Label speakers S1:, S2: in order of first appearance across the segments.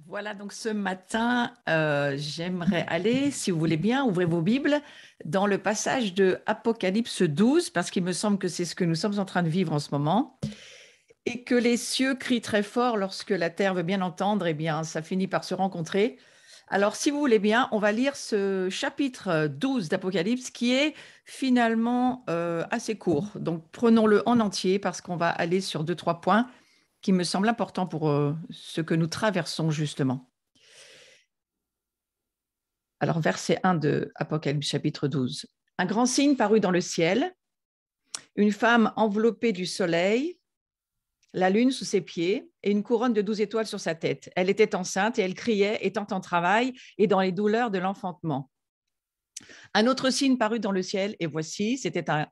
S1: Voilà, donc ce matin, j'aimerais aller, si vous voulez bien, ouvrez vos Bibles, dans le passage de Apocalypse 12, parce qu'il me semble que c'est ce que nous sommes en train de vivre en ce moment, et que les cieux crient très fort lorsque la terre veut bien entendre, eh bien, ça finit par se rencontrer. Alors, si vous voulez bien, on va lire ce chapitre 12 d'Apocalypse qui est finalement assez court. Donc, prenons-le en entier parce qu'on va aller sur deux, trois points qui me semblent importants pour ce que nous traversons justement. Alors, verset 1 de Apocalypse chapitre 12. Un grand signe parut dans le ciel, une femme enveloppée du soleil, la lune sous ses pieds et une couronne de 12 étoiles sur sa tête. Elle était enceinte et elle criait, étant en travail et dans les douleurs de l'enfantement. Un autre signe parut dans le ciel et voici, c'était un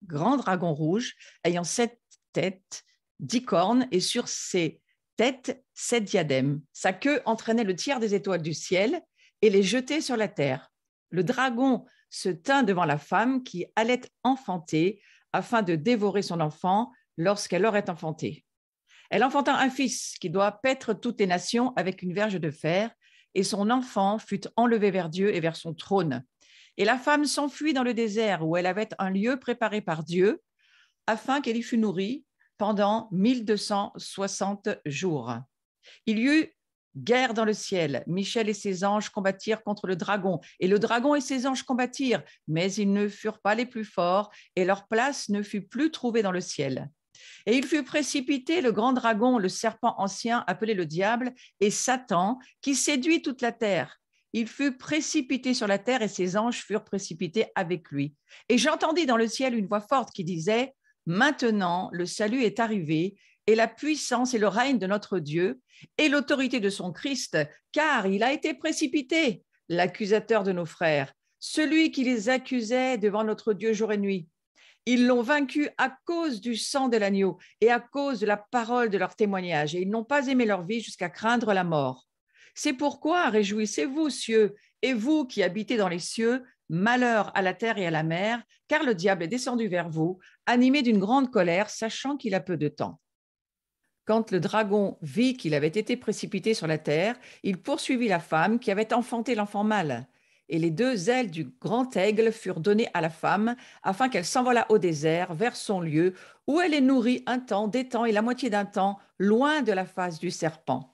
S1: grand dragon rouge ayant 7 têtes, 10 cornes et sur ses têtes 7 diadèmes. Sa queue entraînait le tiers des étoiles du ciel et les jetait sur la terre. Le dragon se tint devant la femme qui allait enfanter afin de dévorer son enfant lorsqu'elle aurait enfanté. Elle enfanta un fils qui doit paître toutes les nations avec une verge de fer, et son enfant fut enlevé vers Dieu et vers son trône. Et la femme s'enfuit dans le désert où elle avait un lieu préparé par Dieu afin qu'elle y fût nourrie pendant 1260 jours. Il y eut guerre dans le ciel. Michel et ses anges combattirent contre le dragon, et le dragon et ses anges combattirent, mais ils ne furent pas les plus forts, et leur place ne fut plus trouvée dans le ciel. Et il fut précipité le grand dragon, le serpent ancien, appelé le diable, et Satan, qui séduit toute la terre. Il fut précipité sur la terre et ses anges furent précipités avec lui. Et j'entendis dans le ciel une voix forte qui disait, maintenant le salut est arrivé, et la puissance et le règne de notre Dieu, et l'autorité de son Christ, car il a été précipité, l'accusateur de nos frères, celui qui les accusait devant notre Dieu jour et nuit. Ils l'ont vaincu à cause du sang de l'agneau et à cause de la parole de leur témoignage, et ils n'ont pas aimé leur vie jusqu'à craindre la mort. C'est pourquoi réjouissez-vous, cieux, et vous qui habitez dans les cieux, malheur à la terre et à la mer, car le diable est descendu vers vous, animé d'une grande colère, sachant qu'il a peu de temps. Quand le dragon vit qu'il avait été précipité sur la terre, il poursuivit la femme qui avait enfanté l'enfant mâle. Et les deux ailes du grand aigle furent données à la femme, afin qu'elle s'envolât au désert, vers son lieu, où elle est nourrie un temps, des temps et la moitié d'un temps, loin de la face du serpent.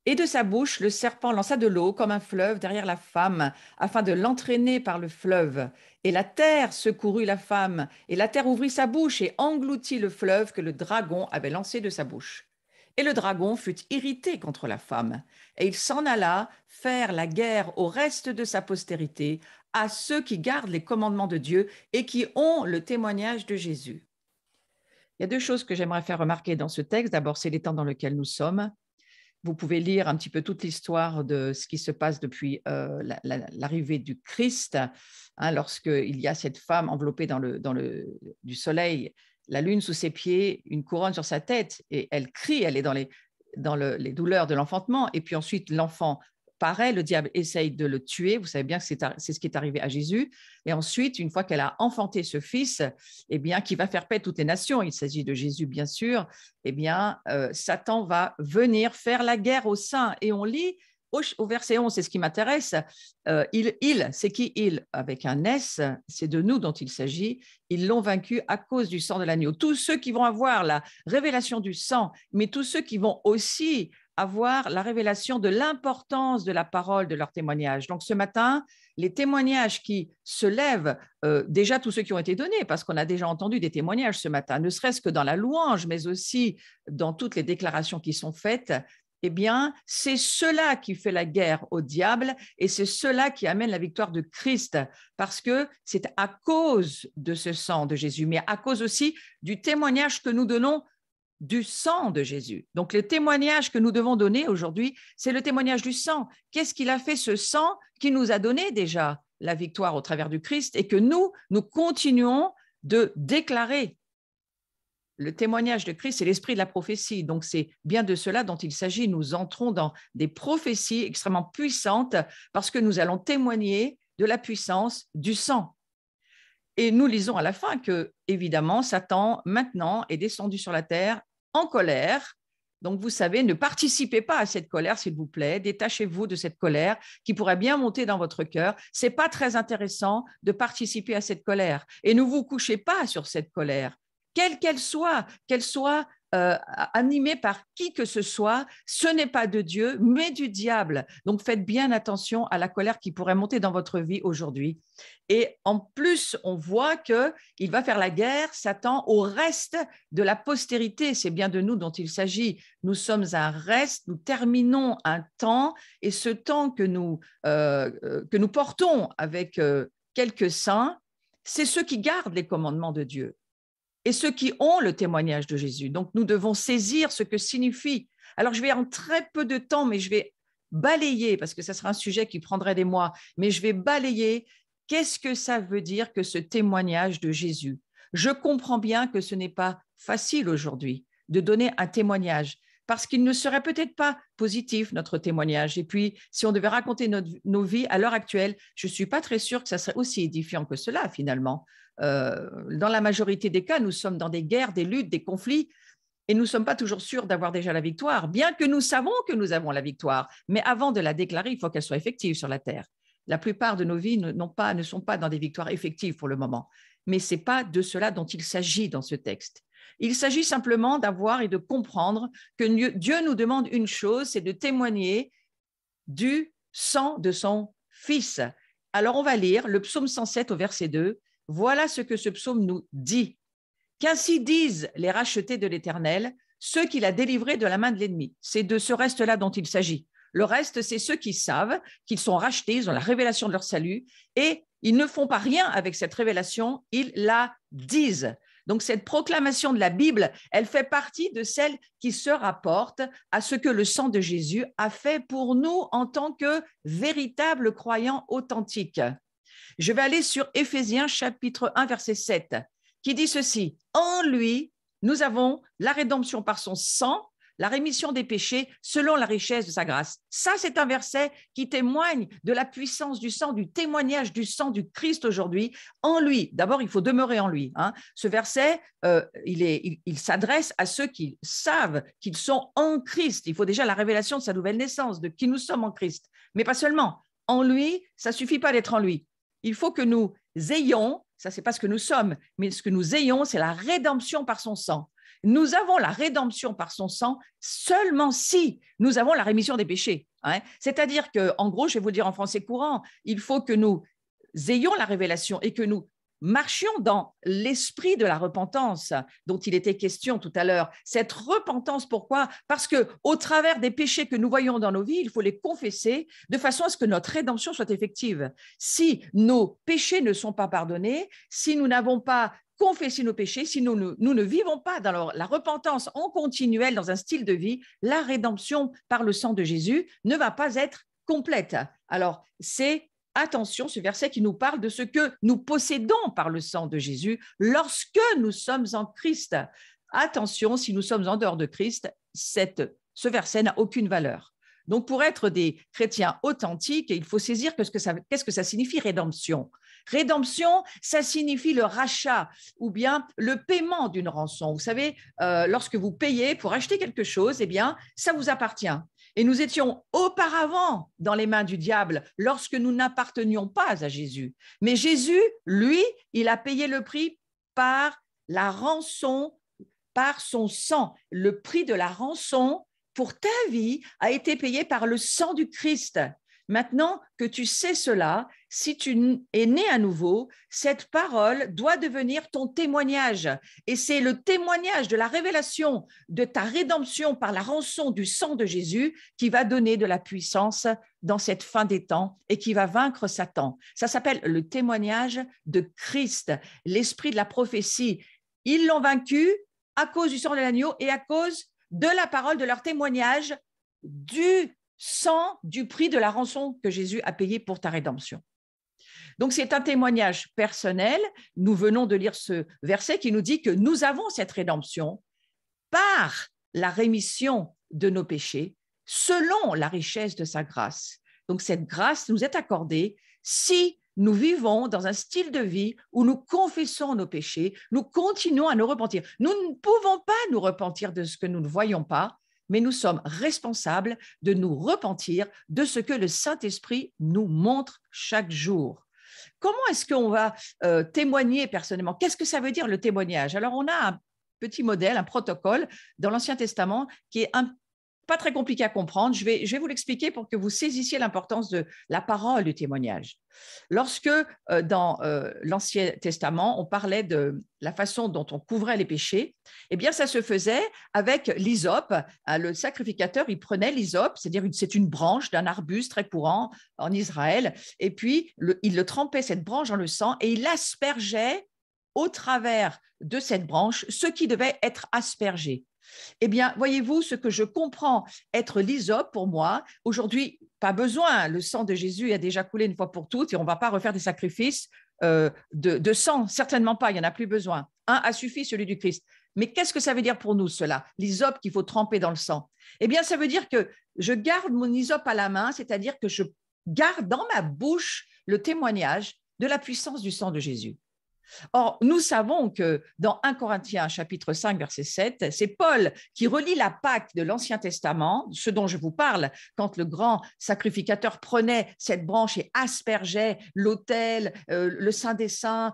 S1: Et de sa bouche, le serpent lança de l'eau comme un fleuve derrière la femme, afin de l'entraîner par le fleuve. Et la terre secourut la femme, et la terre ouvrit sa bouche et engloutit le fleuve que le dragon avait lancé de sa bouche. Et le dragon fut irrité contre la femme, et il s'en alla faire la guerre au reste de sa postérité, à ceux qui gardent les commandements de Dieu et qui ont le témoignage de Jésus. Il y a deux choses que j'aimerais faire remarquer dans ce texte. D'abord, c'est les temps dans lesquels nous sommes. Vous pouvez lire un petit peu toute l'histoire de ce qui se passe depuis l'arrivée du Christ, hein, lorsqu'il y a cette femme enveloppée du soleil, la lune sous ses pieds, une couronne sur sa tête, et elle crie, elle est les douleurs de l'enfantement, et puis ensuite l'enfant paraît, le diable essaye de le tuer, vous savez bien que c'est ce qui est arrivé à Jésus, et ensuite, une fois qu'elle a enfanté ce fils, eh bien, qui va faire paix toutes les nations, il s'agit de Jésus bien sûr, eh bien, Satan va venir faire la guerre aux saints. Et on lit au verset 11, c'est ce qui m'intéresse, c'est qui il? Avec un S, c'est de nous dont il s'agit. Ils l'ont vaincu à cause du sang de l'agneau. Tous ceux qui vont avoir la révélation du sang, mais tous ceux qui vont aussi avoir la révélation de l'importance de la parole de leur témoignage. Donc ce matin, les témoignages qui se lèvent, déjà tous ceux qui ont été donnés, parce qu'on a déjà entendu des témoignages ce matin, ne serait-ce que dans la louange, mais aussi dans toutes les déclarations qui sont faites, eh bien, c'est cela qui fait la guerre au diable et c'est cela qui amène la victoire de Christ, parce que c'est à cause de ce sang de Jésus, mais à cause aussi du témoignage que nous donnons du sang de Jésus. Donc, le témoignage que nous devons donner aujourd'hui, c'est le témoignage du sang. Qu'est-ce qu'il a fait ce sang qui nous a donné déjà la victoire au travers du Christ et que nous continuons de déclarer? Le témoignage de Christ, c'est l'esprit de la prophétie. Donc, c'est bien de cela dont il s'agit. Nous entrons dans des prophéties extrêmement puissantes parce que nous allons témoigner de la puissance du sang. Et nous lisons à la fin que, évidemment, Satan, maintenant, est descendu sur la terre en colère. Donc, vous savez, ne participez pas à cette colère, s'il vous plaît. Détachez-vous de cette colère qui pourrait bien monter dans votre cœur. Ce n'est pas très intéressant de participer à cette colère. Et ne vous couchez pas sur cette colère. Quelle qu'elle soit animée par qui que ce soit, ce n'est pas de Dieu, mais du diable. Donc, faites bien attention à la colère qui pourrait monter dans votre vie aujourd'hui. Et en plus, on voit qu'il va faire la guerre, Satan, au reste de la postérité. C'est bien de nous dont il s'agit. Nous sommes un reste, nous terminons un temps, et ce temps que nous portons avec quelques saints, c'est ceux qui gardent les commandements de Dieu et ceux qui ont le témoignage de Jésus. Donc, nous devons saisir ce que signifie. Alors, je vais en très peu de temps, mais je vais balayer, parce que ça sera un sujet qui prendrait des mois, mais je vais balayer. Qu'est-ce que ça veut dire que ce témoignage de Jésus? Je comprends bien que ce n'est pas facile aujourd'hui de donner un témoignage, parce qu'il ne serait peut-être pas positif, notre témoignage. Et puis, si on devait raconter nos vies à l'heure actuelle, je ne suis pas très sûre que ça serait aussi édifiant que cela, finalement. Dans la majorité des cas, nous sommes dans des guerres, des luttes, des conflits, et nous ne sommes pas toujours sûrs d'avoir déjà la victoire, bien que nous savons que nous avons la victoire. Mais avant de la déclarer, il faut qu'elle soit effective sur la terre. La plupart de nos vies ne sont pas dans des victoires effectives pour le moment. Mais ce n'est pas de cela dont il s'agit dans ce texte. Il s'agit simplement d'avoir et de comprendre que Dieu nous demande une chose, c'est de témoigner du sang de son Fils. Alors, on va lire le psaume 107 au verset 2. Voilà ce que ce psaume nous dit. Qu'ainsi disent les rachetés de l'Éternel, ceux qu'il a délivrés de la main de l'ennemi. C'est de ce reste-là dont il s'agit. Le reste, c'est ceux qui savent qu'ils sont rachetés, ils ont la révélation de leur salut, et ils ne font pas rien avec cette révélation, ils la disent. Donc, cette proclamation de la Bible, elle fait partie de celle qui se rapporte à ce que le sang de Jésus a fait pour nous en tant que véritables croyants authentiques. Je vais aller sur Éphésiens chapitre 1, verset 7, qui dit ceci. En lui, nous avons la rédemption par son sang, la rémission des péchés selon la richesse de sa grâce. Ça, c'est un verset qui témoigne de la puissance du sang, du témoignage du sang du Christ aujourd'hui. En lui, d'abord, il faut demeurer en lui. Ce verset, il s'adresse à ceux qui savent qu'ils sont en Christ. Il faut déjà la révélation de sa nouvelle naissance, de qui nous sommes en Christ. Mais pas seulement. En lui, ça ne suffit pas d'être en lui. Il faut que nous ayons, ça c'est pas ce que nous sommes, mais ce que nous ayons, c'est la rédemption par son sang. Nous avons la rédemption par son sang seulement si nous avons la rémission des péchés. C'est-à-dire que, en gros, je vais vous le dire en français courant, il faut que nous ayons la révélation et que nous marchions dans l'esprit de la repentance dont il était question tout à l'heure. Cette repentance, pourquoi? Parce qu'au travers des péchés que nous voyons dans nos vies, il faut les confesser de façon à ce que notre rédemption soit effective. Si nos péchés ne sont pas pardonnés, si nous n'avons pas confessé nos péchés, si nous ne vivons pas dans la repentance en continuel, dans un style de vie, la rédemption par le sang de Jésus ne va pas être complète. Alors, c'est attention, ce verset qui nous parle de ce que nous possédons par le sang de Jésus lorsque nous sommes en Christ. Attention, si nous sommes en dehors de Christ, ce verset n'a aucune valeur. Donc, pour être des chrétiens authentiques, il faut saisir qu'est-ce que ça signifie rédemption. Rédemption, ça signifie le rachat ou bien le paiement d'une rançon. Vous savez, lorsque vous payez pour acheter quelque chose, eh bien, ça vous appartient. Et nous étions auparavant dans les mains du diable lorsque nous n'appartenions pas à Jésus. Mais Jésus, lui, il a payé le prix par la rançon, par son sang. Le prix de la rançon pour ta vie a été payé par le sang du Christ. Maintenant que tu sais cela, si tu es né à nouveau, cette parole doit devenir ton témoignage. Et c'est le témoignage de la révélation de ta rédemption par la rançon du sang de Jésus qui va donner de la puissance dans cette fin des temps et qui va vaincre Satan. Ça s'appelle le témoignage de Christ, l'esprit de la prophétie. Ils l'ont vaincu à cause du sang de l'agneau et à cause de la parole de leur témoignage du sang du prix de la rançon que Jésus a payé pour ta rédemption. Donc, c'est un témoignage personnel. Nous venons de lire ce verset qui nous dit que nous avons cette rédemption par la rémission de nos péchés selon la richesse de sa grâce. Donc, cette grâce nous est accordée si nous vivons dans un style de vie où nous confessons nos péchés, nous continuons à nous repentir. Nous ne pouvons pas nous repentir de ce que nous ne voyons pas, mais nous sommes responsables de nous repentir de ce que le Saint-Esprit nous montre chaque jour. Comment est-ce qu'on va témoigner personnellement? Qu'est-ce que ça veut dire le témoignage? Alors, on a un petit modèle, un protocole dans l'Ancien Testament qui est pas très compliqué à comprendre. Je vais vous l'expliquer pour que vous saisissiez l'importance de la parole du témoignage. Lorsque dans l'Ancien Testament, on parlait de la façon dont on couvrait les péchés, eh bien, ça se faisait avec l'hysope. Le sacrificateur, il prenait l'hysope, c'est-à-dire c'est une branche d'un arbuste très courant en Israël, et puis il le trempait, cette branche, dans le sang, et il aspergeait au travers de cette branche ce qui devait être aspergé. Eh bien, voyez-vous, ce que je comprends être l'hysope pour moi, aujourd'hui, pas besoin, le sang de Jésus a déjà coulé une fois pour toutes et on ne va pas refaire des sacrifices de sang, certainement pas, il n'y en a plus besoin. Un a suffi, celui du Christ. Mais qu'est-ce que ça veut dire pour nous, cela, l'hysope qu'il faut tremper dans le sang? Eh bien, ça veut dire que je garde mon hysope à la main, c'est-à-dire que je garde dans ma bouche le témoignage de la puissance du sang de Jésus. Or, nous savons que dans 1 Corinthiens chapitre 5, verset 7, c'est Paul qui relie la Pâque de l'Ancien Testament, ce dont je vous parle, quand le grand sacrificateur prenait cette branche et aspergeait l'autel, le Saint des Saints,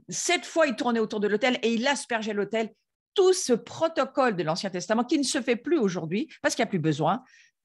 S1: 7 fois il tournait autour de l'autel et il aspergeait l'autel. Tout ce protocole de l'Ancien Testament qui ne se fait plus aujourd'hui parce qu'il n'y a plus besoin,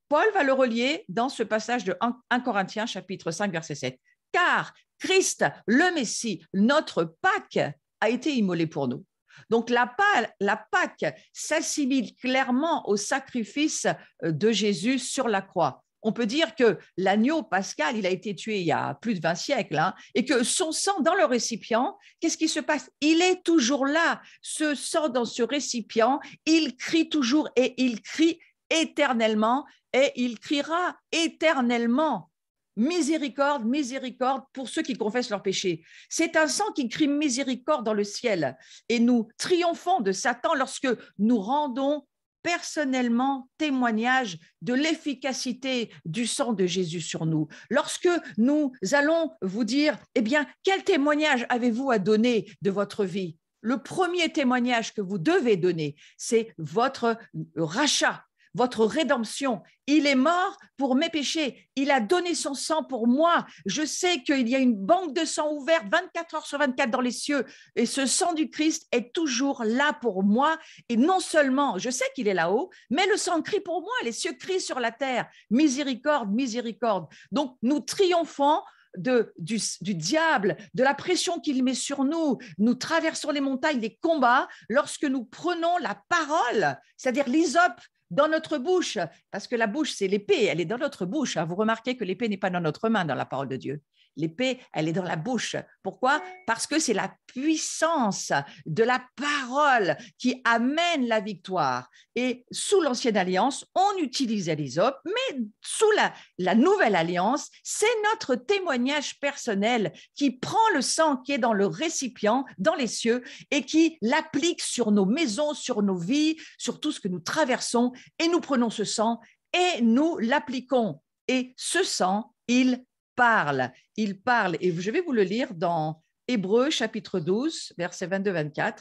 S1: Paul va le relier dans ce passage de 1 Corinthiens chapitre 5, verset 7. Car Christ, le Messie, notre Pâque, a été immolé pour nous. Donc la Pâque s'assimile clairement au sacrifice de Jésus sur la croix. On peut dire que l'agneau pascal, il a été tué il y a plus de 20 siècles, et que son sang dans le récipient, qu'est-ce qui se passe? Il est toujours là. Ce sang dans ce récipient, il crie toujours et il crie éternellement et il criera éternellement. Miséricorde, miséricorde pour ceux qui confessent leurs péchés. C'est un sang qui crie miséricorde dans le ciel. Et nous triomphons de Satan lorsque nous rendons personnellement témoignage de l'efficacité du sang de Jésus sur nous. Lorsque nous allons vous dire, eh bien, quel témoignage avez-vous à donner de votre vie? Le premier témoignage que vous devez donner, c'est votre rachat, votre rédemption. Il est mort pour mes péchés. Il a donné son sang pour moi. Je sais qu'il y a une banque de sang ouverte 24 heures sur 24 dans les cieux. Et ce sang du Christ est toujours là pour moi. Et non seulement, je sais qu'il est là-haut, mais le sang crie pour moi. Les cieux crient sur la terre. Miséricorde, miséricorde. Donc, nous triomphons du diable, de la pression qu'il met sur nous. Nous traversons les montagnes, les combats, lorsque nous prenons la parole, c'est-à-dire l'hysope, dans notre bouche, parce que la bouche, c'est l'épée, elle est dans notre bouche. Vous remarquez que l'épée n'est pas dans notre main dans la parole de Dieu. L'épée, elle est dans la bouche. Pourquoi? Parce que c'est la puissance de la parole qui amène la victoire. Et sous l'Ancienne Alliance, on utilisait l'hysope, mais sous la Nouvelle Alliance, c'est notre témoignage personnel qui prend le sang qui est dans le récipient, dans les cieux, et qui l'applique sur nos maisons, sur nos vies, sur tout ce que nous traversons, et nous prenons ce sang et nous l'appliquons. Et ce sang, il parle, et je vais vous le lire dans Hébreux chapitre 12, versets 22-24.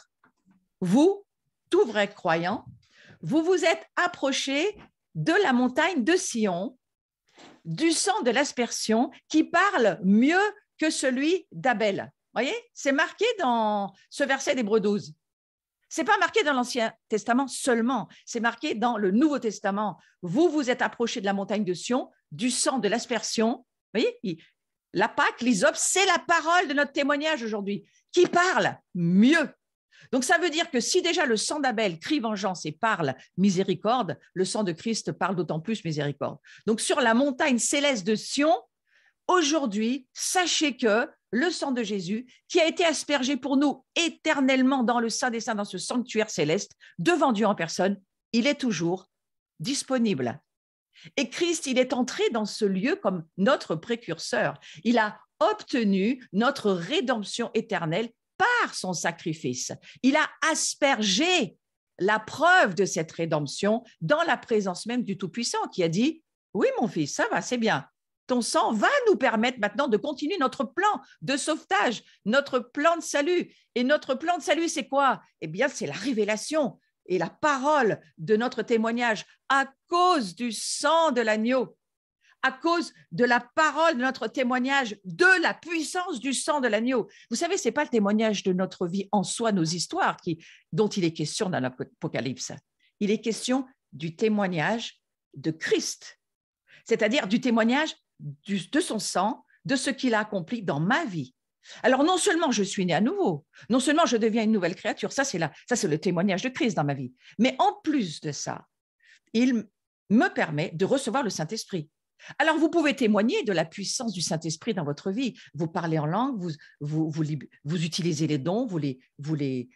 S1: Vous, tout vrai croyant, vous vous êtes approchés de la montagne de Sion, du sang de l'aspersion qui parle mieux que celui d'Abel. Voyez, c'est marqué dans ce verset d'Hébreux 12. Ce n'est pas marqué dans l'Ancien Testament seulement, c'est marqué dans le Nouveau Testament. Vous vous êtes approchés de la montagne de Sion, du sang de l'aspersion. Vous voyez, la Pâque, l'hysope, c'est la parole de notre témoignage aujourd'hui, qui parle mieux. Donc, ça veut dire que si déjà le sang d'Abel crie vengeance et parle miséricorde, le sang de Christ parle d'autant plus miséricorde. Donc, sur la montagne céleste de Sion, aujourd'hui, sachez que le sang de Jésus, qui a été aspergé pour nous éternellement dans le Saint des Saints, dans ce sanctuaire céleste, devant Dieu en personne, il est toujours disponible. Et Christ, il est entré dans ce lieu comme notre précurseur. Il a obtenu notre rédemption éternelle par son sacrifice. Il a aspergé la preuve de cette rédemption dans la présence même du Tout-Puissant qui a dit « Oui, mon fils, ça va, c'est bien. Ton sang va nous permettre maintenant de continuer notre plan de sauvetage, notre plan de salut. Et notre plan de salut, c'est quoi? Eh bien, c'est la révélation et la parole de notre témoignage à cause du sang de l'agneau, à cause de la parole de notre témoignage, de la puissance du sang de l'agneau. Vous savez, ce n'est pas le témoignage de notre vie en soi, nos histoires, dont il est question dans l'Apocalypse. Il est question du témoignage de Christ, c'est-à-dire du témoignage de son sang, de ce qu'il a accompli dans ma vie. Alors, non seulement je suis né à nouveau, non seulement je deviens une nouvelle créature, ça c'est le témoignage de Christ dans ma vie, mais en plus de ça, il me permet de recevoir le Saint-Esprit. Alors, vous pouvez témoigner de la puissance du Saint-Esprit dans votre vie. Vous parlez en langue, vous utilisez les dons, vous les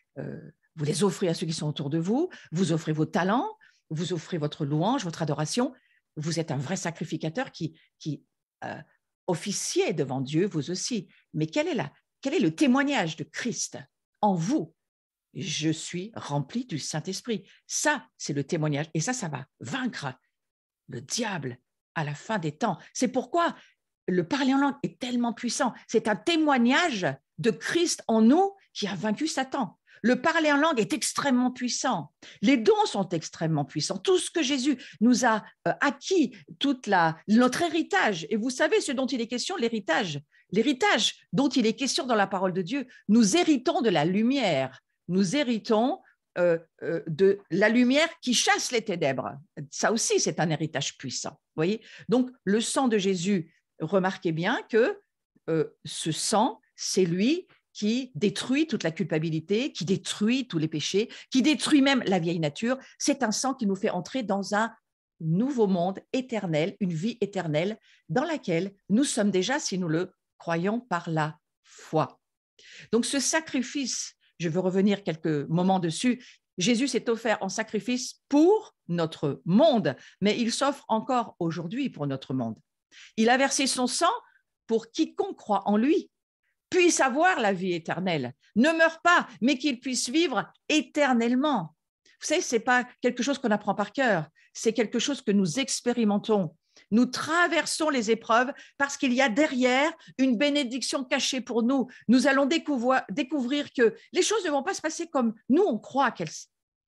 S1: offrez à ceux qui sont autour de vous, vous offrez vos talents, vous offrez votre louange, votre adoration. Vous êtes un vrai sacrificateur qui officiez devant Dieu, vous aussi. Mais quel est le témoignage de Christ en vous? Je suis rempli du Saint-Esprit. Ça, c'est le témoignage. Et ça va vaincre le diable à la fin des temps. C'est pourquoi le parler en langue est tellement puissant. C'est un témoignage de Christ en nous qui a vaincu Satan. Le parler en langue est extrêmement puissant. Les dons sont extrêmement puissants. Tout ce que Jésus nous a acquis, notre héritage, et vous savez ce dont il est question, l'héritage dont il est question dans la parole de Dieu, nous héritons de la lumière, nous héritons de la lumière qui chasse les ténèbres. Ça aussi, c'est un héritage puissant. Voyez. Donc, le sang de Jésus, remarquez bien que ce sang, c'est lui qui détruit toute la culpabilité, qui détruit tous les péchés, qui détruit même la vieille nature. C'est un sang qui nous fait entrer dans un nouveau monde éternel, une vie éternelle, dans laquelle nous sommes déjà, si nous le croyons, par la foi. Donc, ce sacrifice, je veux revenir quelques moments dessus, Jésus s'est offert en sacrifice pour notre monde, mais il s'offre encore aujourd'hui pour notre monde. Il a versé son sang pour quiconque croit en lui puisse avoir la vie éternelle, ne meure pas, mais qu'il puisse vivre éternellement. Vous savez, ce n'est pas quelque chose qu'on apprend par cœur, c'est quelque chose que nous expérimentons. Nous traversons les épreuves parce qu'il y a derrière une bénédiction cachée pour nous. Nous allons découvrir que les choses ne vont pas se passer comme nous, on croit qu'elles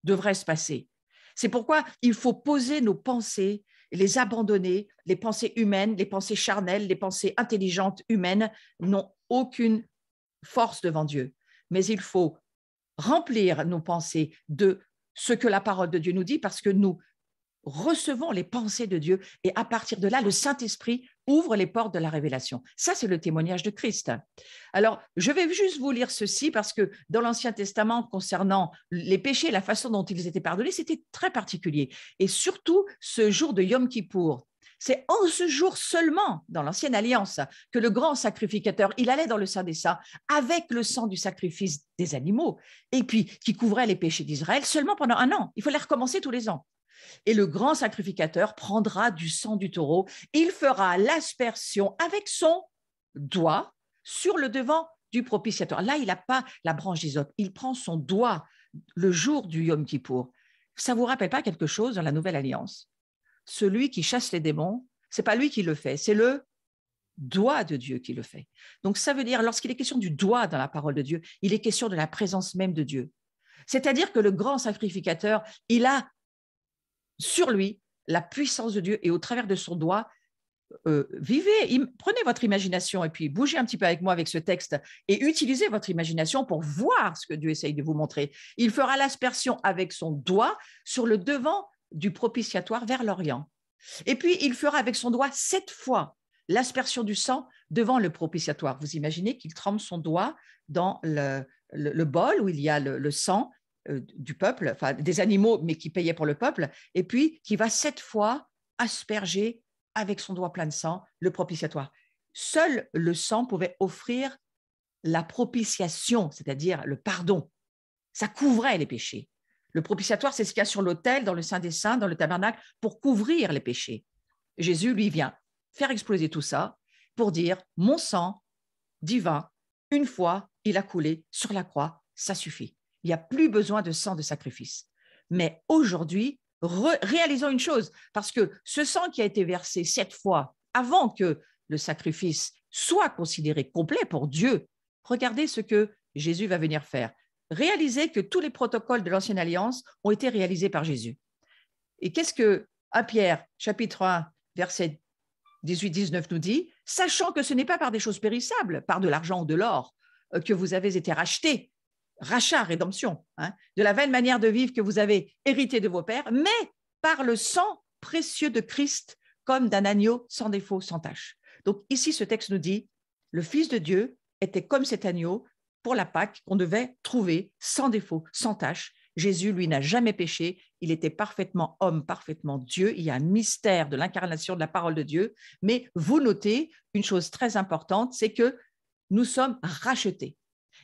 S1: devraient se passer. C'est pourquoi il faut poser nos pensées, les abandonner. Les pensées humaines, les pensées charnelles, les pensées intelligentes humaines n'ont aucune force devant Dieu. Mais il faut remplir nos pensées de ce que la parole de Dieu nous dit parce que nous recevons les pensées de Dieu et à partir de là, le Saint-Esprit ouvre les portes de la révélation. Ça, c'est le témoignage de Christ. Alors, je vais juste vous lire ceci parce que dans l'Ancien Testament, concernant les péchés, la façon dont ils étaient pardonnés, c'était très particulier. Et surtout, ce jour de Yom Kippour, c'est en ce jour seulement, dans l'Ancienne Alliance, que le grand sacrificateur, il allait dans le Saint des Saints avec le sang du sacrifice des animaux et puis qui couvrait les péchés d'Israël seulement pendant 1 an. Il fallait recommencer tous les ans. Et le grand sacrificateur prendra du sang du taureau, il fera l'aspersion avec son doigt sur le devant du propitiatoire. Là, il n'a pas la branche d'hysope, il prend son doigt le jour du Yom Kippour. Ça ne vous rappelle pas quelque chose dans la Nouvelle Alliance? Celui qui chasse les démons, ce n'est pas lui qui le fait, c'est le doigt de Dieu qui le fait. Donc, ça veut dire, lorsqu'il est question du doigt dans la parole de Dieu, il est question de la présence même de Dieu. C'est-à-dire que le grand sacrificateur, il a sur lui la puissance de Dieu et au travers de son doigt, prenez votre imagination et puis bougez un petit peu avec moi avec ce texte et utilisez votre imagination pour voir ce que Dieu essaye de vous montrer. Il fera l'aspersion avec son doigt sur le devant du propitiatoire vers l'Orient. Et puis, il fera avec son doigt 7 fois l'aspersion du sang devant le propitiatoire. Vous imaginez qu'il trempe son doigt dans le bol où il y a le sang du peuple, enfin des animaux, mais qui payaient pour le peuple, et puis qui va 7 fois asperger avec son doigt plein de sang le propitiatoire. Seul le sang pouvait offrir la propitiation, c'est-à-dire le pardon. Ça couvrait les péchés. Le propitiatoire, c'est ce qu'il y a sur l'autel, dans le Saint des Saints, dans le tabernacle, pour couvrir les péchés. Jésus, lui, vient faire exploser tout ça pour dire « Mon sang divin, une fois, il a coulé sur la croix, ça suffit. Il n'y a plus besoin de sang de sacrifice. » Mais aujourd'hui, réalisons une chose, parce que ce sang qui a été versé 7 fois avant que le sacrifice soit considéré complet pour Dieu, regardez ce que Jésus va venir faire. réaliser que tous les protocoles de l'Ancienne Alliance ont été réalisés par Jésus. Et qu'est-ce que 1 Pierre, chapitre 1, verset 18-19 nous dit? Sachant que ce n'est pas par des choses périssables, par de l'argent ou de l'or, que vous avez été rachetés, rachat, rédemption, hein, de la vaine manière de vivre que vous avez hérité de vos pères, mais par le sang précieux de Christ, comme d'un agneau sans défaut, sans tache. Donc ici, ce texte nous dit, le Fils de Dieu était comme cet agneau pour la Pâque qu'on devait trouver sans défaut, sans tache. Jésus, lui, n'a jamais péché. Il était parfaitement homme, parfaitement Dieu. Il y a un mystère de l'incarnation de la parole de Dieu. Mais vous notez une chose très importante, c'est que nous sommes rachetés.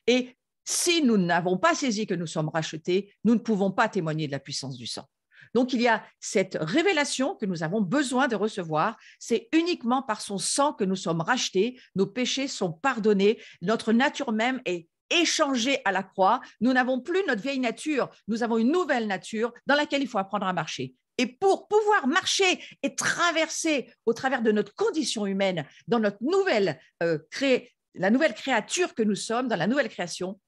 S1: Et si nous n'avons pas saisi que nous sommes rachetés, nous ne pouvons pas témoigner de la puissance du sang. Donc, il y a cette révélation que nous avons besoin de recevoir. C'est uniquement par son sang que nous sommes rachetés, nos péchés sont pardonnés, notre nature même est échangée à la croix. Nous n'avons plus notre vieille nature, nous avons une nouvelle nature dans laquelle il faut apprendre à marcher. Et pour pouvoir marcher et traverser au travers de notre condition humaine, dans notre la nouvelle créature que nous sommes, dans la nouvelle création,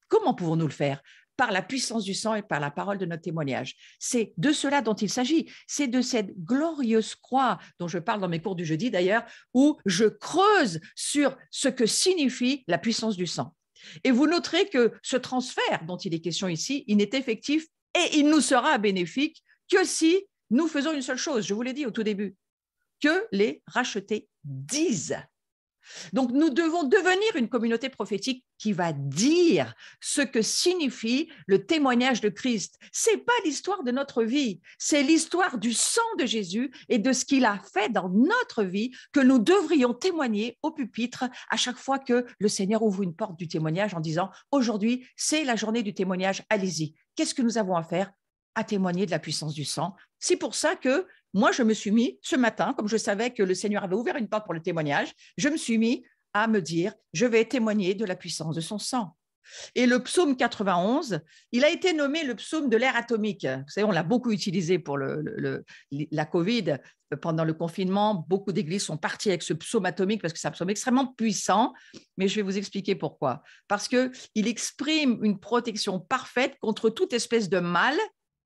S1: comment pouvons-nous le faire? Par la puissance du sang et par la parole de notre témoignage. C'est de cela dont il s'agit. C'est de cette glorieuse croix dont je parle dans mes cours du jeudi d'ailleurs, où je creuse sur ce que signifie la puissance du sang. Et vous noterez que ce transfert dont il est question ici, il n'est effectif et il nous sera bénéfique que si nous faisons une seule chose, je vous l'ai dit au tout début, que les rachetés disent. Donc, nous devons devenir une communauté prophétique qui va dire ce que signifie le témoignage de Christ. Ce n'est pas l'histoire de notre vie, c'est l'histoire du sang de Jésus et de ce qu'il a fait dans notre vie que nous devrions témoigner au pupitre à chaque fois que le Seigneur ouvre une porte du témoignage en disant « Aujourd'hui, c'est la journée du témoignage, allez-y ». Qu'est-ce que nous avons à faire? À témoigner de la puissance du sang. C'est pour ça que moi, je me suis mis ce matin, comme je savais que le Seigneur avait ouvert une porte pour le témoignage, je me suis mis à me dire, je vais témoigner de la puissance de son sang. Et le psaume 91, il a été nommé le psaume de l'ère atomique. Vous savez, on l'a beaucoup utilisé pour la Covid. Pendant le confinement, beaucoup d'églises sont parties avec ce psaume atomique parce que c'est un psaume extrêmement puissant, mais je vais vous expliquer pourquoi. Parce qu'il exprime une protection parfaite contre toute espèce de mal,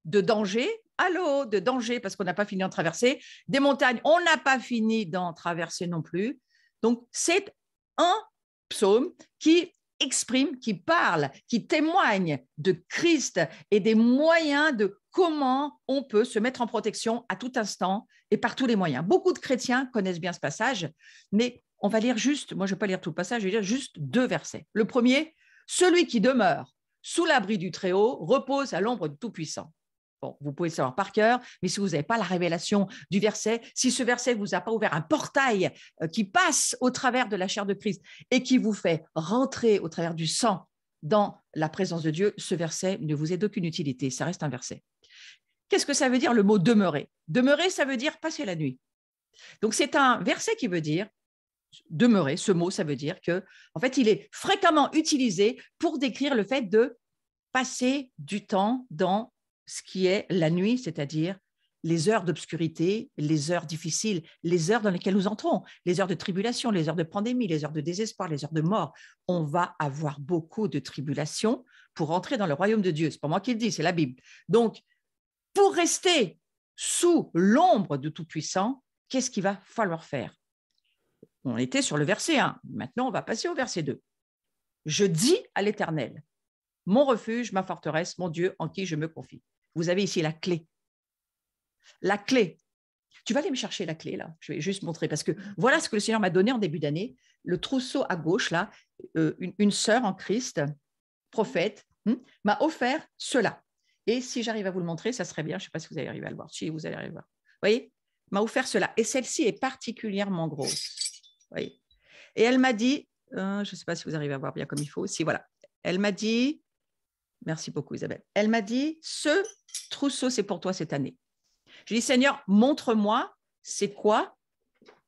S1: de danger, de danger parce qu'on n'a pas fini d'en traverser, des montagnes, on n'a pas fini d'en traverser non plus. Donc, c'est un psaume qui exprime, qui parle, qui témoigne de Christ et des moyens de comment on peut se mettre en protection à tout instant et par tous les moyens. Beaucoup de chrétiens connaissent bien ce passage, mais on va lire juste, moi je ne vais pas lire tout le passage, je vais lire juste 2 versets. Le premier, celui qui demeure sous l'abri du Très-Haut repose à l'ombre du Tout-Puissant. Bon, vous pouvez le savoir par cœur, mais si vous n'avez pas la révélation du verset, si ce verset ne vous a pas ouvert un portail qui passe au travers de la chair de Christ et qui vous fait rentrer au travers du sang dans la présence de Dieu, ce verset ne vous est d'aucune utilité, ça reste un verset. Qu'est-ce que ça veut dire le mot demeurer? Demeurer, ça veut dire passer la nuit. Donc c'est un verset qui veut dire demeurer, ce mot, ça veut dire que, en fait, il est fréquemment utilisé pour décrire le fait de passer du temps dans ce qui est la nuit, c'est-à-dire les heures d'obscurité, les heures difficiles, les heures dans lesquelles nous entrons, les heures de tribulation, les heures de pandémie, les heures de désespoir, les heures de mort. On va avoir beaucoup de tribulations pour entrer dans le royaume de Dieu. Ce n'est pas moi qui le dis, c'est la Bible. Donc, pour rester sous l'ombre du Tout-Puissant, qu'est-ce qu'il va falloir faire? On était sur le verset 1. Maintenant, on va passer au verset 2. Je dis à l'Éternel, mon refuge, ma forteresse, mon Dieu en qui je me confie. Vous avez ici la clé. La clé. Tu vas aller me chercher la clé, là. Je vais juste montrer, parce que voilà ce que le Seigneur m'a donné en début d'année. Le trousseau à gauche, là, une sœur en Christ, prophète, m'a offert cela. Et si j'arrive à vous le montrer, ça serait bien. Je ne sais pas si vous allez arriver à le voir. Si, vous allez arriver à le voir. Vous voyez, m'a offert cela. Et celle-ci est particulièrement grosse. Vous voyez. Et elle m'a dit, je ne sais pas si vous arrivez à voir bien comme il faut. Si, voilà. Elle m'a dit, merci beaucoup Isabelle, elle m'a dit, ce trousseau, c'est pour toi cette année. Je dis, Seigneur, montre-moi, c'est quoi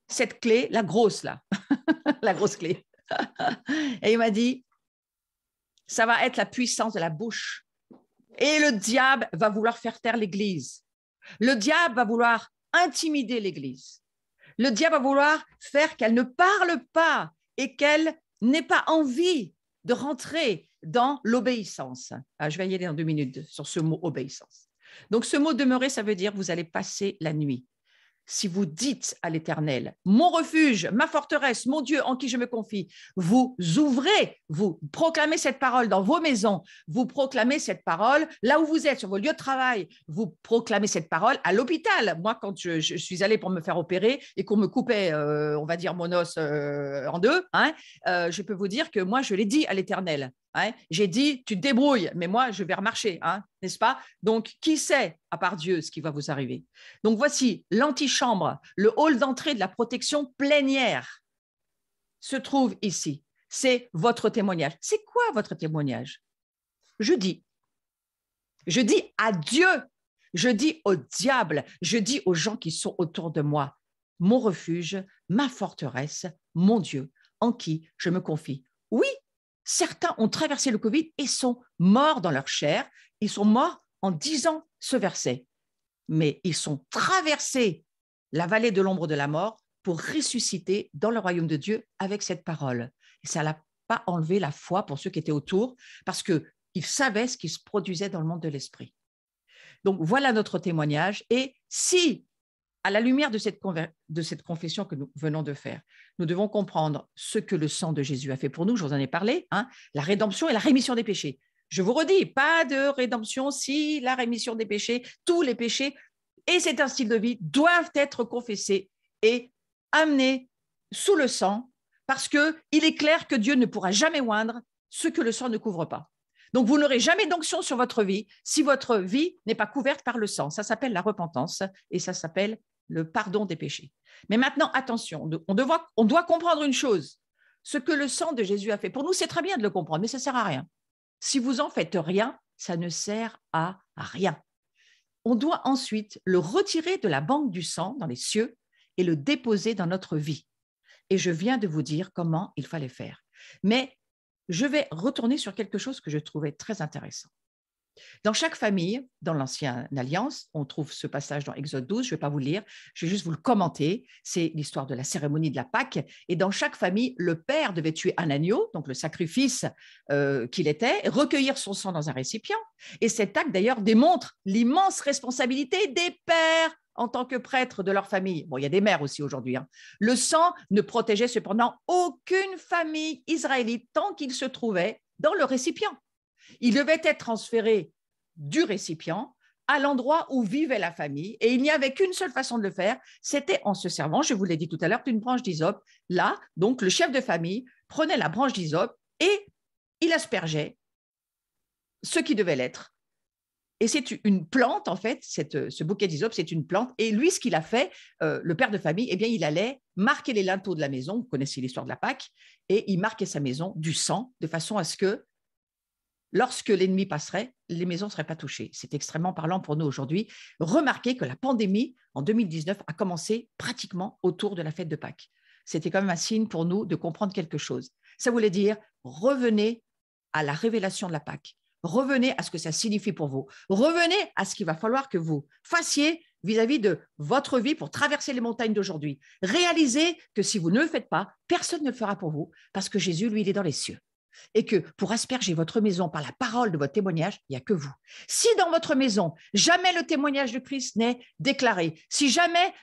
S1: cette clé, la grosse là, la grosse clé. Et il m'a dit, ça va être la puissance de la bouche. Et le diable va vouloir faire taire l'Église. Le diable va vouloir intimider l'Église. Le diable va vouloir faire qu'elle ne parle pas et qu'elle n'ait pas envie de rentrer dans l'obéissance. Ah, je vais y aller dans 2 minutes sur ce mot obéissance. Donc, ce mot demeurer, ça veut dire vous allez passer la nuit. Si vous dites à l'Éternel, mon refuge, ma forteresse, mon Dieu en qui je me confie, vous ouvrez, vous proclamez cette parole dans vos maisons, vous proclamez cette parole là où vous êtes, sur vos lieux de travail, vous proclamez cette parole à l'hôpital. Moi, quand je suis allée pour me faire opérer et qu'on me coupait, on va dire, mon os en deux, je peux vous dire que moi, je l'ai dit à l'Éternel. J'ai dit, tu te débrouilles, mais moi, je vais remarcher, n'est-ce pas? Donc, qui sait, à part Dieu, ce qui va vous arriver? Donc, voici l'antichambre, le hall d'entrée de la protection plénière se trouve ici. C'est votre témoignage. C'est quoi votre témoignage? Je dis à Dieu, je dis au diable, je dis aux gens qui sont autour de moi, mon refuge, ma forteresse, mon Dieu, en qui je me confie. Oui, certains ont traversé le Covid et sont morts dans leur chair. Ils sont morts en disant ce verset. Mais ils sont traversés la vallée de l'ombre de la mort pour ressusciter dans le royaume de Dieu avec cette parole. Et ça n'a pas enlevé la foi pour ceux qui étaient autour, parce qu'ils savaient ce qui se produisait dans le monde de l'esprit. Donc, voilà notre témoignage. Et si, à la lumière de cette confession que nous venons de faire, nous devons comprendre ce que le sang de Jésus a fait pour nous, je vous en ai parlé, la rédemption et la rémission des péchés. Je vous redis, pas de rédemption si la rémission des péchés, tous les péchés, et c'est un style de vie, doivent être confessés et amenés sous le sang, parce qu'il est clair que Dieu ne pourra jamais oindre ce que le sang ne couvre pas. Donc, vous n'aurez jamais d'onction sur votre vie si votre vie n'est pas couverte par le sang. Ça s'appelle la repentance et ça s'appelle le pardon des péchés. Mais maintenant, attention, on doit comprendre une chose. Ce que le sang de Jésus a fait pour nous, c'est très bien de le comprendre, mais ça ne sert à rien. Si vous en faites rien, ça ne sert à rien. On doit ensuite le retirer de la banque du sang dans les cieux et le déposer dans notre vie. Et je viens de vous dire comment il fallait faire. Mais je vais retourner sur quelque chose que je trouvais très intéressant. Dans chaque famille, dans l'Ancienne Alliance, on trouve ce passage dans Exode 12, je ne vais pas vous le lire, je vais juste vous le commenter, c'est l'histoire de la cérémonie de la Pâque, et dans chaque famille, le père devait tuer un agneau, donc le sacrifice qu'il était, recueillir son sang dans un récipient, et cet acte d'ailleurs démontre l'immense responsabilité des pères en tant que prêtres de leur famille. Bon, il y a des mères aussi aujourd'hui. Le sang ne protégeait cependant aucune famille israélite tant qu'il se trouvait dans le récipient. Il devait être transféré du récipient à l'endroit où vivait la famille et il n'y avait qu'une seule façon de le faire, c'était en se servant, je vous l'ai dit tout à l'heure, d'une branche d'hysope. Là, donc, le chef de famille prenait la branche d'hysope et il aspergeait ce qui devait l'être. Et c'est une plante, en fait, ce bouquet d'hysope, c'est une plante. Et lui, ce qu'il a fait, le père de famille, eh bien, il allait marquer les linteaux de la maison, vous connaissez l'histoire de la Pâque, et il marquait sa maison du sang de façon à ce que lorsque l'ennemi passerait, les maisons ne seraient pas touchées. C'est extrêmement parlant pour nous aujourd'hui. Remarquez que la pandémie, en 2019, a commencé pratiquement autour de la fête de Pâques. C'était quand même un signe pour nous de comprendre quelque chose. Ça voulait dire, revenez à la révélation de la Pâque. Revenez à ce que ça signifie pour vous. Revenez à ce qu'il va falloir que vous fassiez vis-à-vis de votre vie pour traverser les montagnes d'aujourd'hui. Réalisez que si vous ne le faites pas, personne ne le fera pour vous parce que Jésus, lui, il est dans les cieux. Et que pour asperger votre maison par la parole de votre témoignage, il n'y a que vous. Si dans votre maison, jamais le témoignage de Christ n'est déclaré, si jamais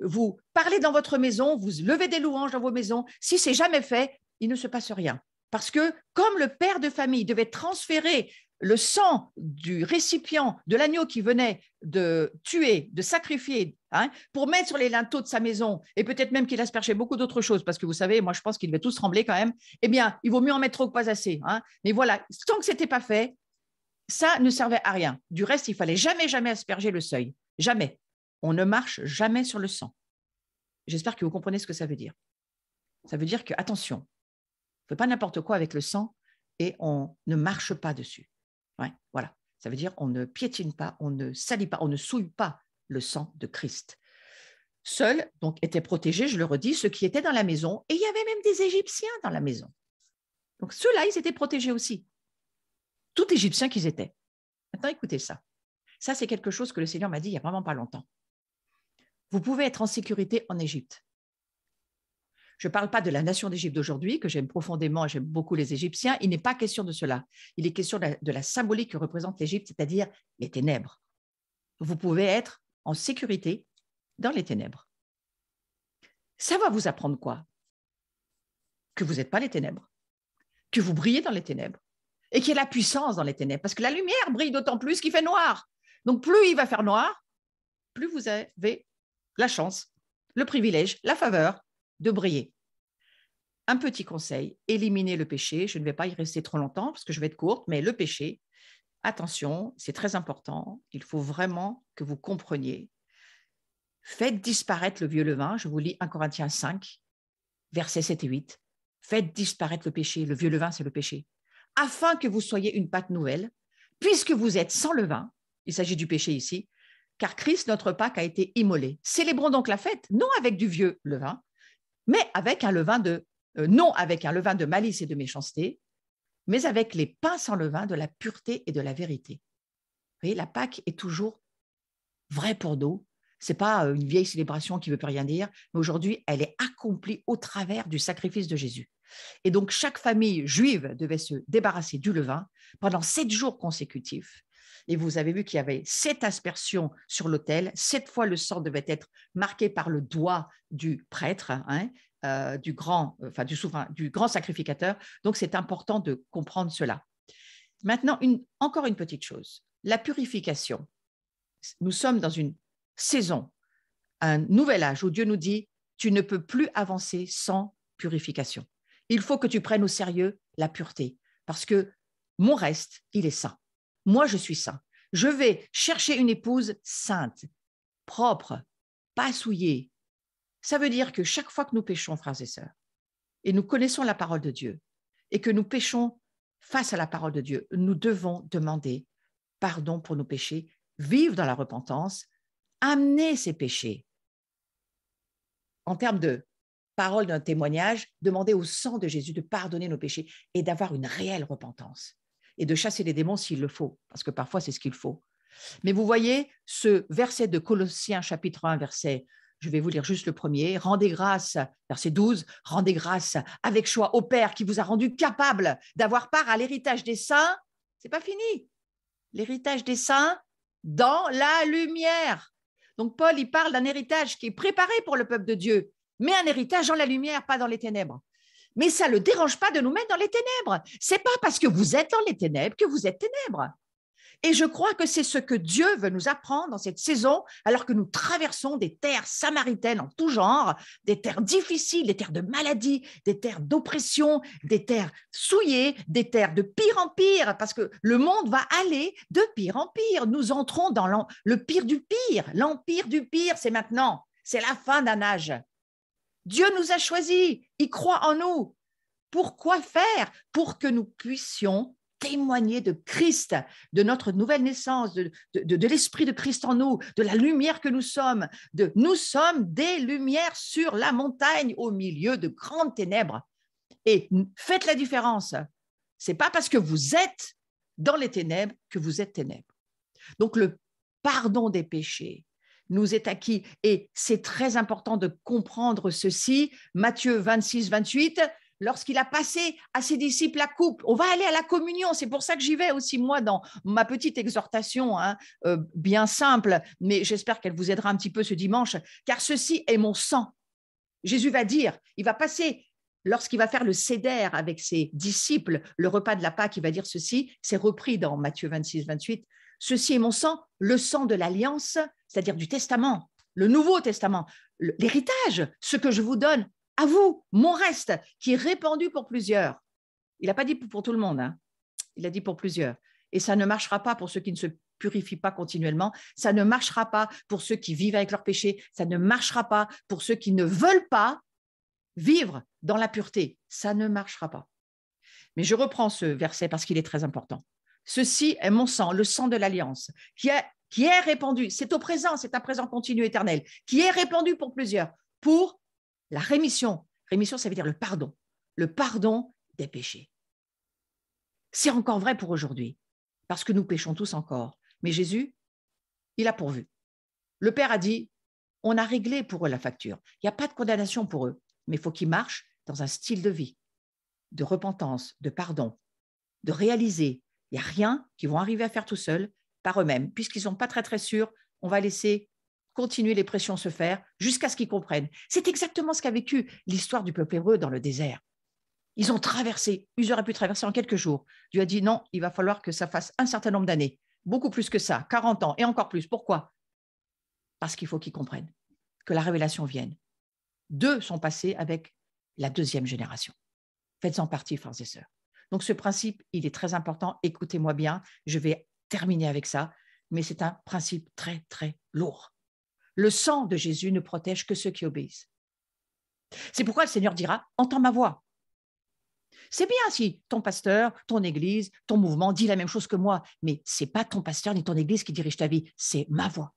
S1: vous parlez dans votre maison, vous levez des louanges dans vos maisons, si c'est jamais fait, il ne se passe rien. Parce que comme le père de famille devait transférer le sang du récipient de l'agneau qui venait de tuer, de sacrifier, pour mettre sur les linteaux de sa maison, et peut-être même qu'il aspergeait beaucoup d'autres choses, parce que vous savez, moi je pense qu'il devait tous trembler quand même, eh bien, il vaut mieux en mettre trop que pas assez. Mais voilà, tant que ce n'était pas fait, ça ne servait à rien. Du reste, il fallait jamais asperger le seuil. Jamais. On ne marche jamais sur le sang. J'espère que vous comprenez ce que ça veut dire. Ça veut dire que, attention, on ne fait pas n'importe quoi avec le sang et on ne marche pas dessus. Voilà, ça veut dire on ne piétine pas, on ne salit pas, on ne souille pas le sang de Christ. Seuls donc étaient protégés, je le redis, ceux qui étaient dans la maison, et il y avait même des Égyptiens dans la maison. Donc ceux-là, ils étaient protégés aussi. Tout Égyptiens qu'ils étaient. Maintenant, écoutez ça. Ça, c'est quelque chose que le Seigneur m'a dit il n'y a vraiment pas longtemps. Vous pouvez être en sécurité en Égypte. Je ne parle pas de la nation d'Égypte d'aujourd'hui, que j'aime profondément et j'aime beaucoup les Égyptiens. Il n'est pas question de cela. Il est question de la symbolique que représente l'Égypte, c'est-à-dire les ténèbres. Vous pouvez être en sécurité dans les ténèbres. Ça va vous apprendre quoi? Que vous n'êtes pas les ténèbres, que vous brillez dans les ténèbres et qu'il y a la puissance dans les ténèbres, parce que la lumière brille d'autant plus qu'il fait noir. Donc, plus il va faire noir, plus vous avez la chance, le privilège, la faveur de briller. Un petit conseil, éliminez le péché. Je ne vais pas y rester trop longtemps parce que je vais être courte, mais le péché, attention, c'est très important. Il faut vraiment que vous compreniez. Faites disparaître le vieux levain. Je vous lis 1 Corinthiens 5, versets 7 et 8. Faites disparaître le péché. Le vieux levain, c'est le péché. Afin que vous soyez une pâte nouvelle, puisque vous êtes sans levain, il s'agit du péché ici, car Christ, notre Pâque, a été immolé. Célébrons donc la fête, non avec du vieux levain, mais avec un levain non avec un levain de malice et de méchanceté, mais avec les pains sans levain de la pureté et de la vérité. Vous voyez, la Pâque est toujours vraie pour nous. Ce n'est pas une vieille célébration qui ne veut plus rien dire, mais aujourd'hui, elle est accomplie au travers du sacrifice de Jésus. Et donc, chaque famille juive devait se débarrasser du levain pendant 7 jours consécutifs. Et vous avez vu qu'il y avait 7 aspersions sur l'autel. 7 fois, le sang devait être marqué par le doigt du prêtre, du grand sacrificateur. Donc, c'est important de comprendre cela. Maintenant, encore une petite chose. La purification. Nous sommes dans une saison, un nouvel âge où Dieu nous dit « Tu ne peux plus avancer sans purification. Il faut que tu prennes au sérieux la pureté, parce que mon reste, il est saint. Moi, je suis saint. Je vais chercher une épouse sainte, propre, pas souillée. » Ça veut dire que chaque fois que nous péchons, frères et sœurs, et nous connaissons la parole de Dieu, et que nous péchons face à la parole de Dieu, nous devons demander pardon pour nos péchés, vivre dans la repentance, amener ces péchés. En termes de parole d'un témoignage, demander au sang de Jésus de pardonner nos péchés et d'avoir une réelle repentance et de chasser les démons s'il le faut, parce que parfois c'est ce qu'il faut. Mais vous voyez ce verset de Colossiens chapitre 1, verset, je vais vous lire juste le premier, rendez grâce, verset 12, rendez grâce avec joie au Père qui vous a rendu capable d'avoir part à l'héritage des saints. C'est pas fini. L'héritage des saints dans la lumière. Donc Paul, il parle d'un héritage qui est préparé pour le peuple de Dieu, mais un héritage dans la lumière, pas dans les ténèbres. Mais ça ne le dérange pas de nous mettre dans les ténèbres. Ce n'est pas parce que vous êtes dans les ténèbres que vous êtes ténèbres. Et je crois que c'est ce que Dieu veut nous apprendre dans cette saison, alors que nous traversons des terres samaritaines en tout genre, des terres difficiles, des terres de maladie, des terres d'oppression, des terres souillées, des terres de pire en pire, parce que le monde va aller de pire en pire. Nous entrons dans le pire du pire. L'empire du pire, c'est maintenant. C'est la fin d'un âge. Dieu nous a choisis, il croit en nous. Pourquoi faire? Pour que nous puissions témoigner de Christ, de notre nouvelle naissance, de l'Esprit de Christ en nous, de la lumière que nous sommes. Nous sommes des lumières sur la montagne au milieu de grandes ténèbres. Et faites la différence. Ce n'est pas parce que vous êtes dans les ténèbres que vous êtes ténèbres. Donc le pardon des péchés nous est acquis. Et c'est très important de comprendre ceci. Matthieu 26, 28, lorsqu'il a passé à ses disciples la coupe, on va aller à la communion. C'est pour ça que j'y vais aussi, moi, dans ma petite exhortation, bien simple, mais j'espère qu'elle vous aidera un petit peu ce dimanche, car ceci est mon sang. Jésus va dire, il va passer, lorsqu'il va faire le sédère avec ses disciples, le repas de la Pâque, il va dire ceci, c'est repris dans Matthieu 26, 28, ceci est mon sang, le sang de l'alliance, c'est-à-dire du testament, le Nouveau Testament, l'héritage, ce que je vous donne à vous, mon reste, qui est répandu pour plusieurs. Il n'a pas dit pour tout le monde, il a dit pour plusieurs. Et ça ne marchera pas pour ceux qui ne se purifient pas continuellement, ça ne marchera pas pour ceux qui vivent avec leurs péchés, ça ne marchera pas pour ceux qui ne veulent pas vivre dans la pureté, ça ne marchera pas. Mais je reprends ce verset parce qu'il est très important. Ceci est mon sang, le sang de l'alliance, qui est répandu, c'est au présent, c'est un présent continu éternel, qui est répandu pour plusieurs, pour la rémission. Rémission, ça veut dire le pardon des péchés. C'est encore vrai pour aujourd'hui, parce que nous péchons tous encore. Mais Jésus, il a pourvu. Le Père a dit, on a réglé pour eux la facture. Il n'y a pas de condamnation pour eux. mais il faut qu'ils marchent dans un style de vie, de repentance, de pardon, de réaliser. Il n'y a rien qu'ils vont arriver à faire tout seuls par eux-mêmes. Puisqu'ils ne sont pas très, très sûrs, on va laisser continuer les pressions se faire jusqu'à ce qu'ils comprennent. C'est exactement ce qu'a vécu l'histoire du peuple hébreu dans le désert. Ils ont traversé, ils auraient pu traverser en quelques jours. Dieu a dit non, il va falloir que ça fasse un certain nombre d'années, beaucoup plus que ça, 40 ans et encore plus. Pourquoi? Parce qu'il faut qu'ils comprennent, que la révélation vienne. 2 sont passés avec la 2e génération. Faites-en partie, frères et sœurs. Donc ce principe, il est très important. Écoutez-moi bien, je vais terminer avec ça, mais c'est un principe très, très lourd. Le sang de Jésus ne protège que ceux qui obéissent. C'est pourquoi le Seigneur dira, entends ma voix. C'est bien si ton pasteur, ton église, ton mouvement dit la même chose que moi, mais ce n'est pas ton pasteur ni ton église qui dirige ta vie, c'est ma voix.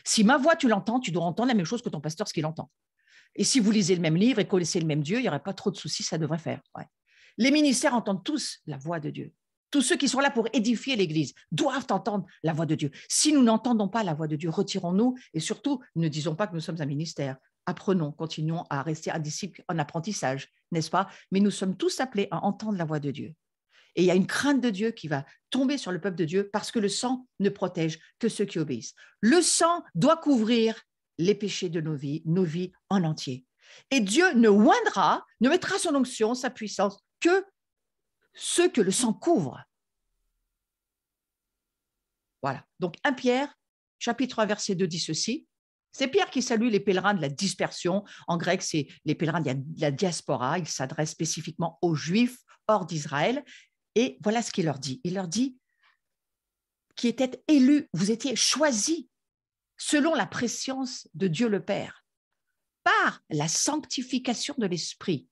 S1: Si ma voix, tu l'entends, tu dois entendre la même chose que ton pasteur, ce qu'il entend. Et si vous lisez le même livre et connaissez le même Dieu, il n'y aurait pas trop de soucis, ça devrait faire. Ouais. Les ministères entendent tous la voix de Dieu. Tous ceux qui sont là pour édifier l'Église doivent entendre la voix de Dieu. Si nous n'entendons pas la voix de Dieu, retirons-nous et surtout, ne disons pas que nous sommes un ministère. Apprenons, continuons à rester un disciple en apprentissage, n'est-ce pas? Mais nous sommes tous appelés à entendre la voix de Dieu. Et il y a une crainte de Dieu qui va tomber sur le peuple de Dieu parce que le sang ne protège que ceux qui obéissent. Le sang doit couvrir les péchés de nos vies en entier. Et Dieu ne oindra, ne mettra son onction, sa puissance, que ceux que le sang couvre. Voilà. Donc 1 Pierre, chapitre 1, verset 2 dit ceci. C'est Pierre qui salue les pèlerins de la dispersion. En grec, c'est les pèlerins de la diaspora. Il s'adresse spécifiquement aux Juifs hors d'Israël. Et voilà ce qu'il leur dit. Il leur dit qui étaient élus, vous étiez choisis selon la préscience de Dieu le Père, par la sanctification de l'Esprit,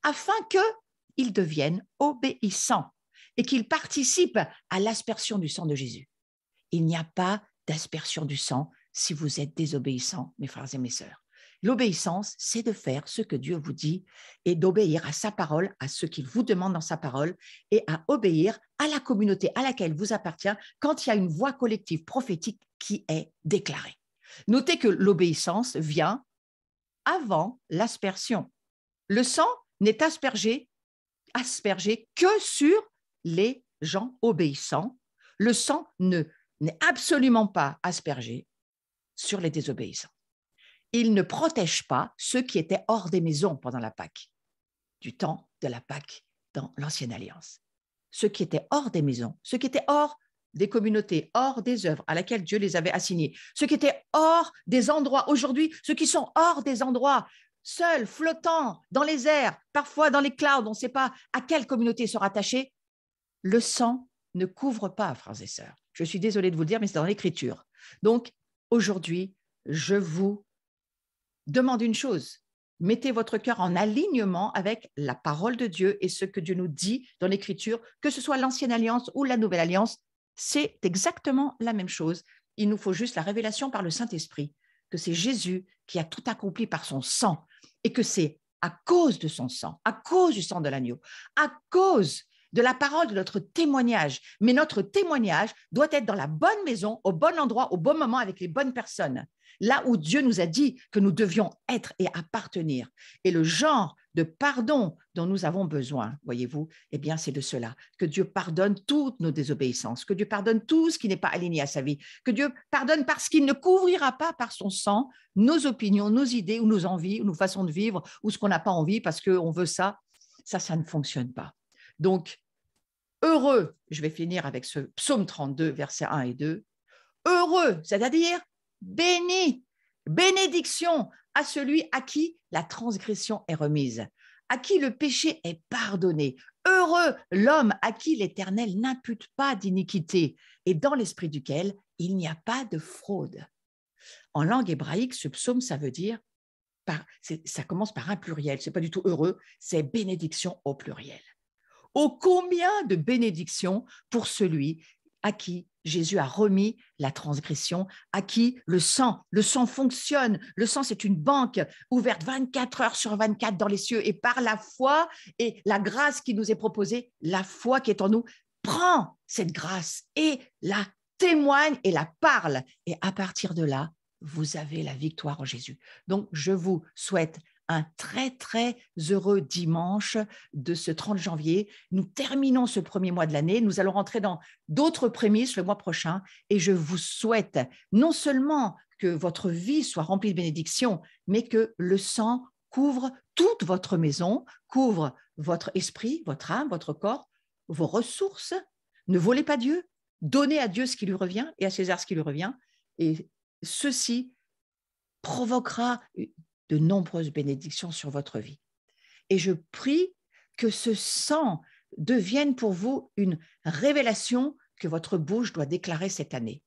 S1: afin qu'ils deviennent obéissants et qu'ils participent à l'aspersion du sang de Jésus. Il n'y a pas d'aspersion du sang si vous êtes désobéissants, mes frères et mes sœurs. L'obéissance, c'est de faire ce que Dieu vous dit et d'obéir à sa parole, à ce qu'il vous demande dans sa parole et à obéir à la communauté à laquelle vous appartient quand il y a une voix collective prophétique qui est déclarée. Notez que l'obéissance vient avant l'aspersion. Le sang n'est aspergé que sur les gens obéissants. Le sang n'est absolument pas aspergé sur les désobéissants. Il ne protège pas ceux qui étaient hors des maisons pendant la Pâque, du temps de la Pâque dans l'Ancienne Alliance. Ceux qui étaient hors des maisons, ceux qui étaient hors des communautés, hors des œuvres à laquelle Dieu les avait assignés, ceux qui étaient hors des endroits, aujourd'hui, ceux qui sont hors des endroits, seuls, flottants, dans les airs, parfois dans les clouds, on ne sait pas à quelle communauté se rattacher, le sang ne couvre pas, frères et sœurs. Je suis désolée de vous le dire, mais c'est dans l'Écriture. Donc, aujourd'hui, je vous demande une chose, mettez votre cœur en alignement avec la parole de Dieu et ce que Dieu nous dit dans l'Écriture, que ce soit l'Ancienne Alliance ou la Nouvelle Alliance, c'est exactement la même chose. Il nous faut juste la révélation par le Saint-Esprit, que c'est Jésus qui a tout accompli par son sang et que c'est à cause de son sang, à cause du sang de l'agneau, à cause de la parole de notre témoignage. Mais notre témoignage doit être dans la bonne maison, au bon endroit, au bon moment, avec les bonnes personnes. Là où Dieu nous a dit que nous devions être et appartenir. Et le genre de pardon dont nous avons besoin, voyez-vous, eh bien, c'est de cela. Que Dieu pardonne toutes nos désobéissances, que Dieu pardonne tout ce qui n'est pas aligné à sa vie, que Dieu pardonne parce qu'il ne couvrira pas par son sang nos opinions, nos idées ou nos envies, ou nos façons de vivre, ou ce qu'on n'a pas envie parce qu'on veut ça. Ça ne fonctionne pas. Donc, heureux, je vais finir avec ce psaume 32, versets 1 et 2. Heureux, c'est-à-dire béni, bénédiction à celui à qui la transgression est remise, à qui le péché est pardonné. Heureux l'homme à qui l'Éternel n'impute pas d'iniquité et dans l'esprit duquel il n'y a pas de fraude. En langue hébraïque, ce psaume, ça veut dire, ça commence par un pluriel, ce n'est pas du tout heureux, c'est bénédiction au pluriel. Ô combien de bénédictions pour celui à qui Jésus a remis la transgression, à qui le sang fonctionne. Le sang, c'est une banque ouverte 24 heures sur 24 dans les cieux. Et par la foi et la grâce qui nous est proposée, la foi qui est en nous, prend cette grâce et la témoigne et la parle. Et à partir de là, vous avez la victoire en Jésus. Donc, je vous souhaite un très, très heureux dimanche de ce 30 janvier. Nous terminons ce premier mois de l'année. Nous allons rentrer dans d'autres prémices le mois prochain et je vous souhaite non seulement que votre vie soit remplie de bénédictions, mais que le sang couvre toute votre maison, couvre votre esprit, votre âme, votre corps, vos ressources. Ne volez pas Dieu, donnez à Dieu ce qui lui revient et à César ce qui lui revient. Et ceci provoquera de nombreuses bénédictions sur votre vie. Et je prie que ce sang devienne pour vous une révélation que votre bouche doit déclarer cette année.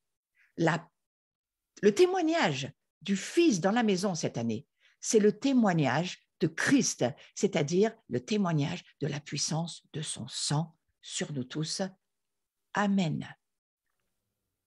S1: Le témoignage du Fils dans la maison cette année, c'est le témoignage de Christ, c'est-à-dire le témoignage de la puissance de son sang sur nous tous. Amen.